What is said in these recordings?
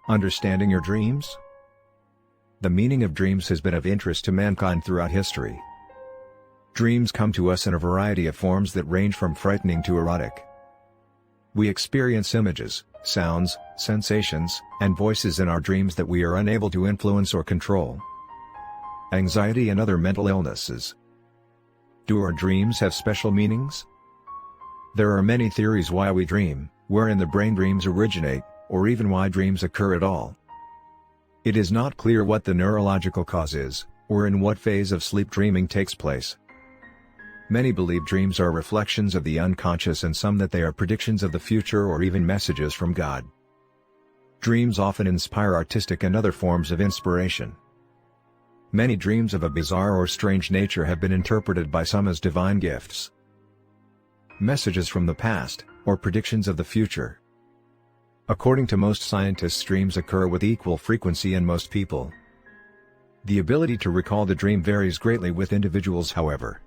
Understanding your dreams? The meaning of dreams has been of interest to mankind throughout history. Dreams come to us in a variety of forms that range from frightening to erotic. We experience images, sounds, sensations, and voices in our dreams that we are unable to influence or control. Anxiety and other mental illnesses. Do our dreams have special meanings? There are many theories why we dream, where in the brain dreams originate, or even why dreams occur at all. It is not clear what the neurological cause is, or in what phase of sleep dreaming takes place. Many believe dreams are reflections of the unconscious and some that they are predictions of the future or even messages from God. Dreams often inspire artistic and other forms of inspiration. Many dreams of a bizarre or strange nature have been interpreted by some as divine gifts, messages from the past, or predictions of the future. According to most scientists, dreams occur with equal frequency in most people. The ability to recall the dream varies greatly with individuals, however.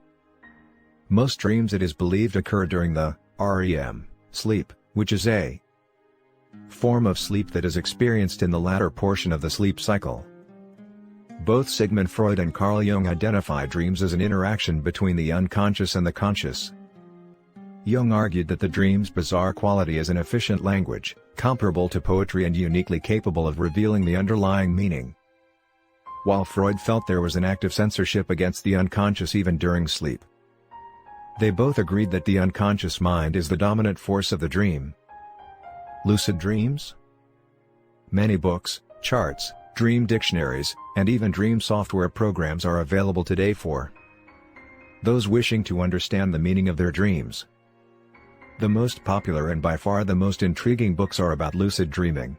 Most dreams, it is believed, occur during the REM sleep, which is a form of sleep that is experienced in the latter portion of the sleep cycle. Both Sigmund Freud and Carl Jung identify dreams as an interaction between the unconscious and the conscious. Jung argued that the dream's bizarre quality is an efficient language, comparable to poetry and uniquely capable of revealing the underlying meaning. While Freud felt there was an active censorship against the unconscious even during sleep. They both agreed that the unconscious mind is the dominant force of the dream. Lucid dreams? Many books, charts, dream dictionaries, and even dream software programs are available today for those wishing to understand the meaning of their dreams. The most popular and by far the most intriguing books are about lucid dreaming.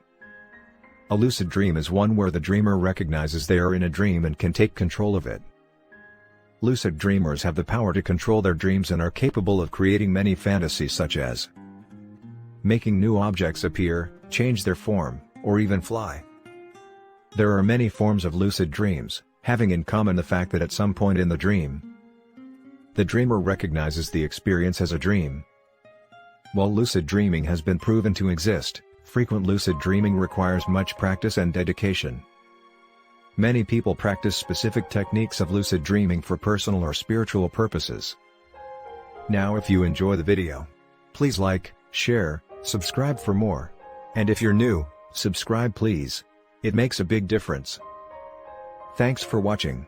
A lucid dream is one where the dreamer recognizes they are in a dream and can take control of it. Lucid dreamers have the power to control their dreams and are capable of creating many fantasies, such as making new objects appear, change their form, or even fly. There are many forms of lucid dreams, having in common the fact that at some point in the dream, the dreamer recognizes the experience as a dream. While lucid dreaming has been proven to exist, frequent lucid dreaming requires much practice and dedication. Many people practice specific techniques of lucid dreaming for personal or spiritual purposes. Now, if you enjoy the video, please like, share, subscribe for more. And if you're new, subscribe please. It makes a big difference. Thanks for watching.